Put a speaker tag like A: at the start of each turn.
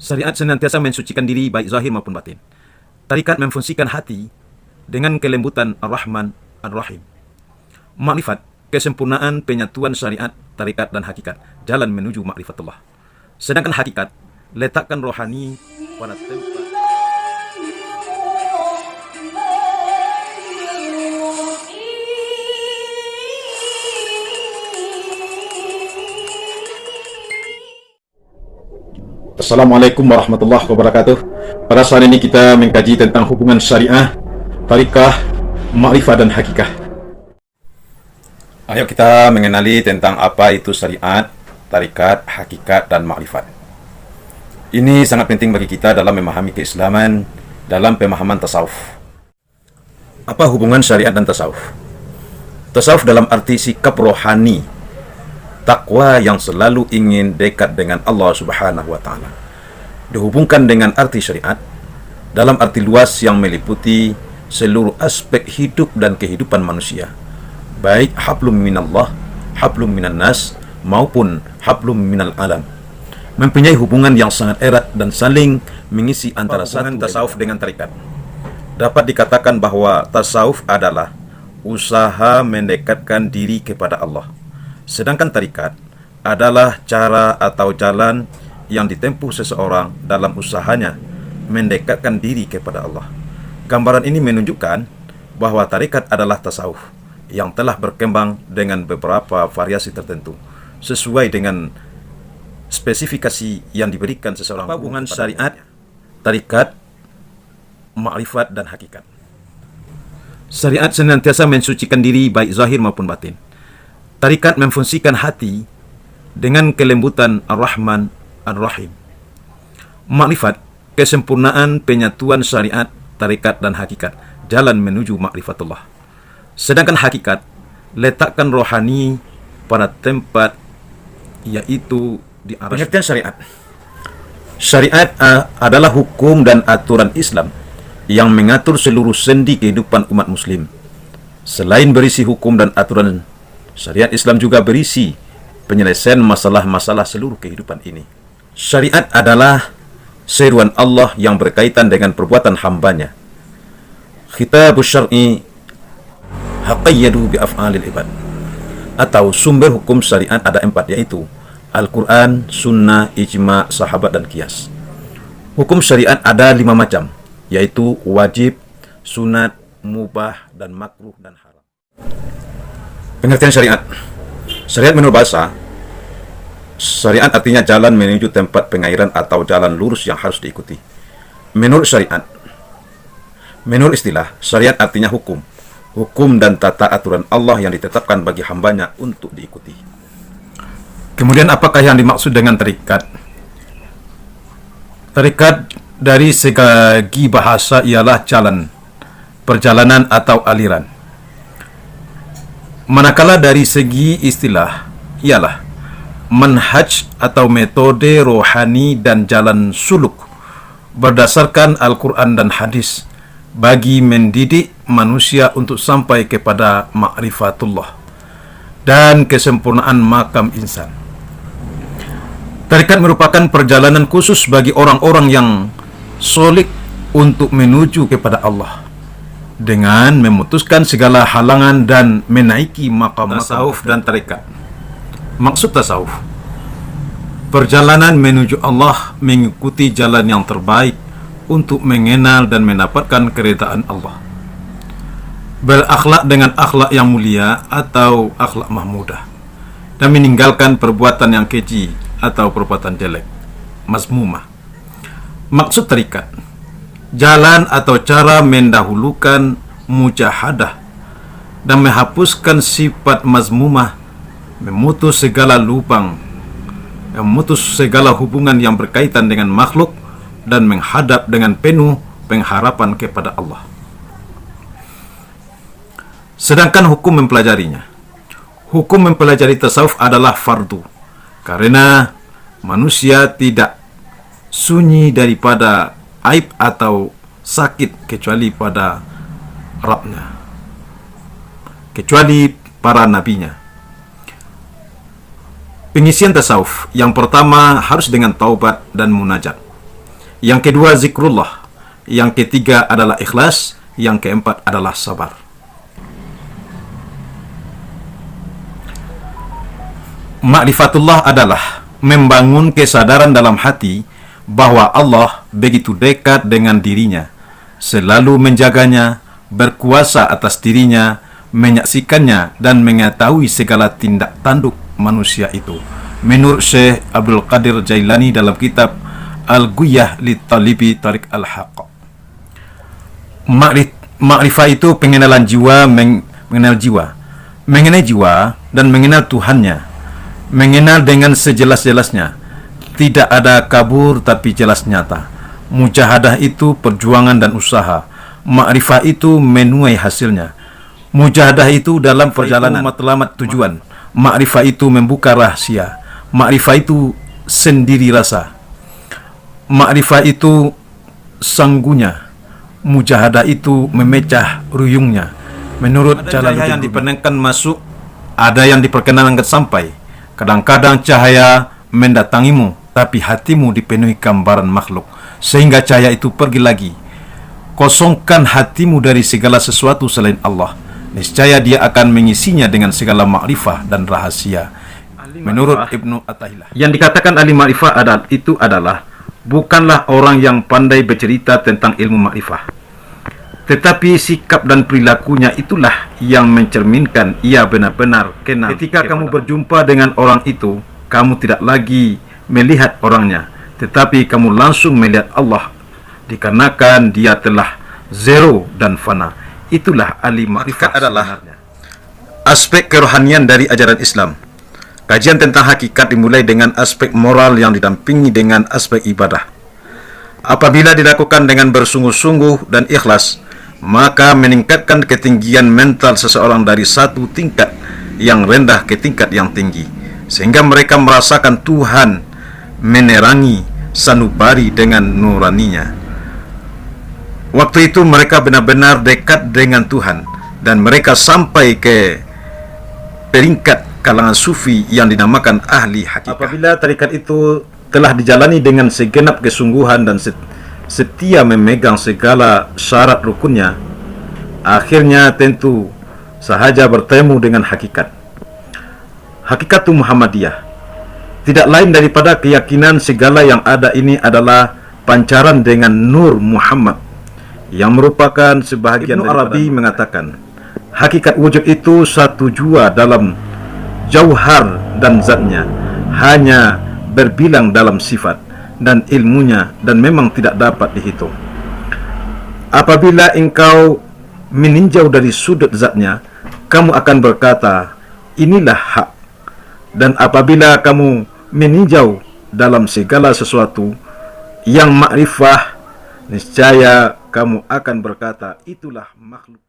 A: Syariat senantiasa mensucikan diri baik zahir maupun batin. Tarikat memfungsikan hati dengan kelembutan Ar-Rahman Ar-Rahim. Makrifat, kesempurnaan penyatuan syariat, tarikat dan hakikat, jalan menuju makrifatullah. Sedangkan hakikat, letakkan rohani pada tempat.
B: Assalamualaikum warahmatullahi wabarakatuh. Pada saat ini kita mengkaji tentang hubungan syariah, tarikah, makrifat dan hakikah.
A: Ayo kita mengenali tentang apa itu syariat, tarikat, hakikat dan makrifat. Ini sangat penting bagi kita dalam memahami keislaman, dalam pemahaman tasawuf. Apa hubungan syariat dan tasawuf? Tasawuf dalam arti sikap rohani, takwa yang selalu ingin dekat dengan Allah Subhanahu wa Ta'ala, dihubungkan dengan arti syariat dalam arti luas yang meliputi seluruh aspek hidup dan kehidupan manusia, baik hablum minallah, hablum minan nas maupun hablum minal alam, mempunyai hubungan yang sangat erat dan saling mengisi antara hubungan tasawuf dengan tarikat. Dapat dikatakan bahwa tasawuf adalah usaha mendekatkan diri kepada Allah, sedangkan tarikat adalah cara atau jalan yang ditempuh seseorang dalam usahanya mendekatkan diri kepada Allah. Gambaran ini menunjukkan bahwa tarikat adalah tasawuf yang telah berkembang dengan beberapa variasi tertentu sesuai dengan spesifikasi yang diberikan seseorang. Hubungan syariat, tarikat, makrifat dan hakikat. Syariat senantiasa mensucikan diri baik zahir maupun batin. Tarikat memfungsikan hati dengan kelembutan Ar-Rahman Ar-Rahim. Makrifat, kesempurnaan penyatuan syariat, tarikat dan hakikat, jalan menuju makrifatullah. Sedangkan hakikat, letakkan rohani pada tempat, yaitu di arah. Pengertian syariat. Syariat adalah hukum dan aturan Islam yang mengatur seluruh sendi kehidupan umat muslim. Selain berisi hukum dan aturan, syariat Islam juga berisi penyelesaian masalah-masalah seluruh kehidupan ini. Syariat adalah seruan Allah yang berkaitan dengan perbuatan hambanya. Khitabus syar'i haqayyadu bi af'alil ibad. Atau sumber hukum syariat ada 4, yaitu Al-Quran, Sunnah, Ijma', Sahabat dan Qiyas. Hukum syariat ada 5 macam, yaitu wajib, sunat, mubah, dan makruh dan haram. Pengertian syariat. Syariat menurut bahasa, syariat artinya jalan menuju tempat pengairan atau jalan lurus yang harus diikuti. Menurut syariat, menurut istilah, syariat artinya hukum. Hukum dan tata aturan Allah yang ditetapkan bagi hambanya untuk diikuti. Kemudian apakah yang dimaksud dengan tarikat? Tarikat dari segi bahasa ialah jalan, perjalanan atau aliran. Manakala dari segi istilah ialah manhaj atau metode rohani dan jalan suluk berdasarkan Al-Quran dan hadis bagi mendidik manusia untuk sampai kepada ma'rifatullah dan kesempurnaan makam insan. Tarikat merupakan perjalanan khusus bagi orang-orang yang solid untuk menuju kepada Allah dengan memutuskan segala halangan dan menaiki maqam tasawuf dan tarikat. Maksud tasawuf, perjalanan menuju Allah mengikuti jalan yang terbaik untuk mengenal dan mendapatkan keridaan Allah. Berakhlak dengan akhlak yang mulia atau akhlak mahmudah, dan meninggalkan perbuatan yang keji atau perbuatan jelek, mazmumah. Maksud tarikat, jalan atau cara mendahulukan mujahadah dan menghapuskan sifat mazmumah, memutus segala lubang, memutus segala hubungan yang berkaitan dengan makhluk dan menghadap dengan penuh pengharapan kepada Allah. Sedangkan hukum mempelajarinya. Hukum mempelajari tasawuf adalah fardu, karena manusia tidak sunyi daripada aib atau sakit kecuali pada Rabbnya, kecuali para nabinya. Pengisian tasawuf yang pertama harus dengan taubat dan munajat. Yang kedua zikrullah. Yang ketiga adalah ikhlas. Yang keempat adalah sabar. Ma'rifatullah adalah membangun kesadaran dalam hati bahwa Allah begitu dekat dengan dirinya, selalu menjaganya, berkuasa atas dirinya, menyaksikannya, dan mengetahui segala tindak tanduk manusia itu. Menurut Syekh Abdul Qadir Jailani dalam kitab Al-Ghuyah li Talibi Tariq Al-Haqq. Ma'rifah itu pengenalan jiwa, mengenal jiwa, mengenai jiwa dan mengenal Tuhannya. Mengenal dengan sejelas-jelasnya. Tidak ada kabur tapi jelas nyata. Mujahadah itu perjuangan dan usaha. Ma'rifah itu menuai hasilnya. Mujahadah itu dalam perjalanan matlamat tujuan. Ma'rifah itu membuka rahasia. Ma'rifah itu sendiri rasa. Ma'rifah itu sanggunya. Mujahadah itu memecah ruyungnya. Menurut cahaya yang diperkenankan masuk, ada yang diperkenankan sampai. Kadang-kadang cahaya mendatangimu, tapi hatimu dipenuhi gambaran makhluk, sehingga cahaya itu pergi lagi. Kosongkan hatimu dari segala sesuatu selain Allah. Niscaya dia akan mengisinya dengan segala makrifah dan rahasia. Menurut Ibnu Athaillah, yang dikatakan ahli makrifah adalah bukanlah orang yang pandai bercerita tentang ilmu makrifah, tetapi sikap dan perilakunya itulah yang mencerminkan ia benar-benar kenal. Ketika kamu berjumpa dengan orang itu, kamu tidak lagi melihat orangnya, tetapi kamu langsung melihat Allah, dikarenakan dia telah zero dan fana. Itulah ahli makrifah adalah aspek kerohanian dari ajaran Islam. Kajian tentang hakikat dimulai dengan aspek moral yang didampingi dengan aspek ibadah. Apabila dilakukan dengan bersungguh-sungguh dan ikhlas, maka meningkatkan ketinggian mental seseorang dari satu tingkat yang rendah ke tingkat yang tinggi, sehingga mereka merasakan Tuhan menerangi sanubari dengan nuraninya. Waktu itu mereka benar-benar dekat dengan Tuhan, dan mereka sampai ke peringkat kalangan sufi yang dinamakan ahli hakikat. Apabila tarikat itu telah dijalani dengan segenap kesungguhan dan setia memegang segala syarat rukunnya, akhirnya tentu sahaja bertemu dengan hakikat. Hakikat Muhammadiyah tidak lain daripada keyakinan segala yang ada ini adalah pancaran dengan nur Muhammad, yang merupakan sebahagian. Ibnu Arabi mengatakan, hakikat wujud itu satu jua dalam jauhar dan zatnya, hanya berbilang dalam sifat dan ilmunya, dan memang tidak dapat dihitung. Apabila engkau meninjau dari sudut zatnya, kamu akan berkata, inilah hak. Dan apabila kamu meninjau dalam segala sesuatu yang makrifah, niscaya kamu akan berkata, itulah makhluk.